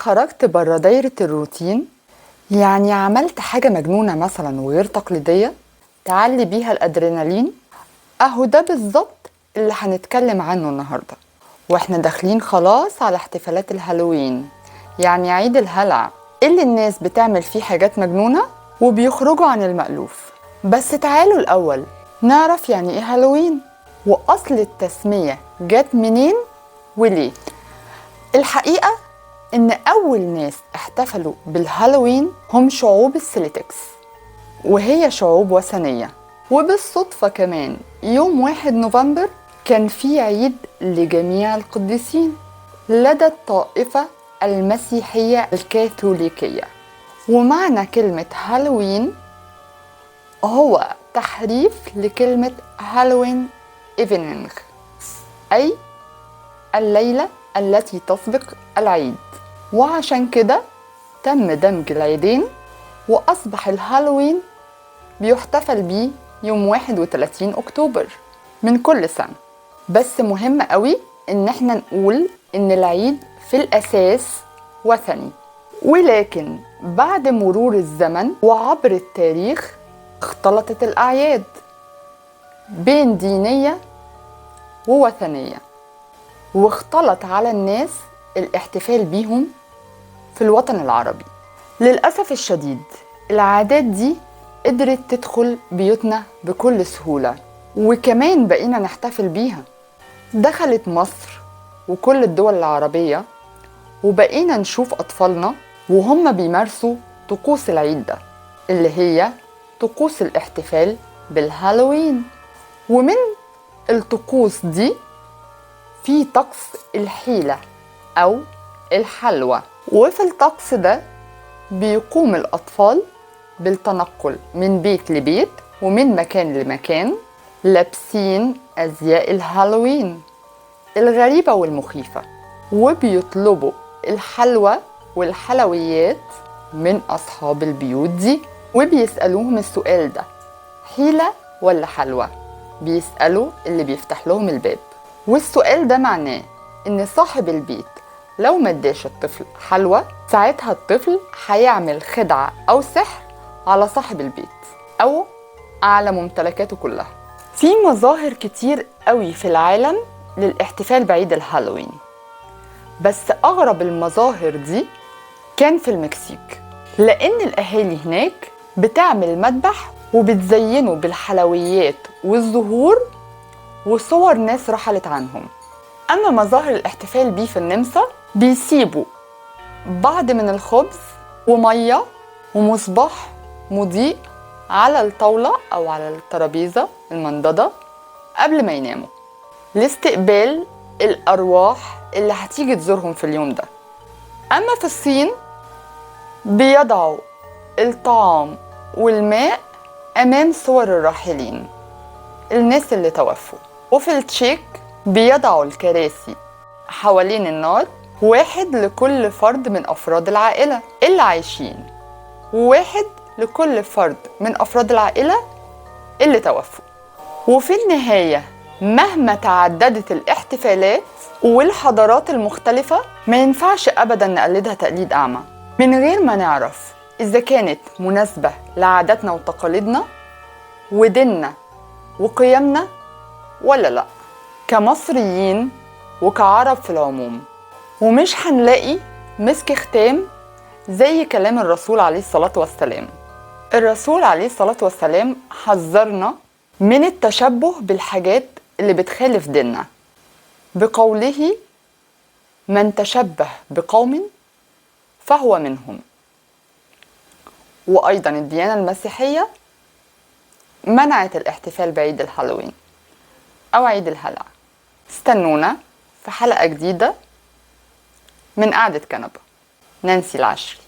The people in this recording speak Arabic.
خرجت بره دايرة الروتين؟ يعني عملت حاجة مجنونة مثلا وغير تقليدية تعلي بيها الأدرينالين؟ أهو ده بالظبط اللي هنتكلم عنه النهاردة، واحنا داخلين خلاص على احتفالات الهالوين، يعني عيد الهلع اللي الناس بتعمل فيه حاجات مجنونة وبيخرجوا عن المألوف. بس تعالوا الأول نعرف يعني ايه هالوين، وأصل التسمية جت منين وليه. الحقيقة إن أول ناس احتفلوا بالهالوين هم شعوب السلتكس، وهي شعوب وثنية. وبالصدفة كمان يوم 1 نوفمبر كان في عيد لجميع القديسين لدى الطائفة المسيحية الكاثوليكية. ومعنى كلمة هالوين هو تحريف لكلمة هالوين إيفنينغ، أي الليلة التي تسبق العيد. وعشان كده تم دمج العيدين وأصبح الهالوين بيحتفل بيه يوم 31 أكتوبر من كل سنة. بس مهم قوي إن احنا نقول إن العيد في الأساس وثني، ولكن بعد مرور الزمن وعبر التاريخ اختلطت الأعياد بين دينية ووثنية، واختلط على الناس الاحتفال بيهم في الوطن العربي. للأسف الشديد العادات دي قدرت تدخل بيوتنا بكل سهولة، وكمان بقينا نحتفل بيها. دخلت مصر وكل الدول العربية، وبقينا نشوف أطفالنا وهم بيمارسوا طقوس العيد ده، اللي هي طقوس الاحتفال بالهالوين. ومن الطقوس دي في طقس الحيلة أو الحلوى. وفي الطقس ده بيقوم الأطفال بالتنقل من بيت لبيت ومن مكان لمكان لابسين أزياء الهالوين الغريبة والمخيفة، وبيطلبوا الحلوى والحلويات من أصحاب البيوت دي، وبيسألوهم السؤال ده: حيلة ولا حلوى؟ بيسألوا اللي بيفتح لهم الباب. والسؤال ده معناه إن صاحب البيت لو ما اداش الطفل حلوى، ساعتها الطفل هيعمل خدعة أو سحر على صاحب البيت أو على ممتلكاته كلها. في مظاهر كتير قوي في العالم للاحتفال بعيد الهالوين، بس أغرب المظاهر دي كان في المكسيك، لأن الأهالي هناك بتعمل مذبح وبتزينه بالحلويات والزهور وصور ناس رحلت عنهم. أما مظاهر الاحتفال بيه في النمسا بيسيبوا بعض من الخبز ومية ومصباح مضيء على الطاولة أو على الترابيزة المنضدة قبل ما يناموا لاستقبال الأرواح اللي هتيجي تزورهم في اليوم ده. أما في الصين بيضعوا الطعام والماء أمام صور الراحلين، الناس اللي توفوا. وفي التشيك بيضعوا الكراسي حوالين النار، واحد لكل فرد من أفراد العائلة اللي عايشين، وواحد لكل فرد من أفراد العائلة اللي توفوا. وفي النهاية مهما تعددت الاحتفالات والحضارات المختلفة ما ينفعش أبدا نقلدها تقليد أعمى من غير ما نعرف إذا كانت مناسبة لعاداتنا وتقاليدنا وديننا وقيمنا ولا لأ، كمصريين وكعرب في العموم. ومش هنلاقي مسك ختام زي كلام الرسول عليه الصلاة والسلام. الرسول عليه الصلاة والسلام حذرنا من التشبه بالحاجات اللي بتخالف ديننا بقوله: من تشبه بقوم فهو منهم. وأيضا الديانة المسيحية منعت الاحتفال بعيد الهالوين أو عيد الهلع. استنونا في حلقة جديدة من قعدة كنبة. نانسي العشري.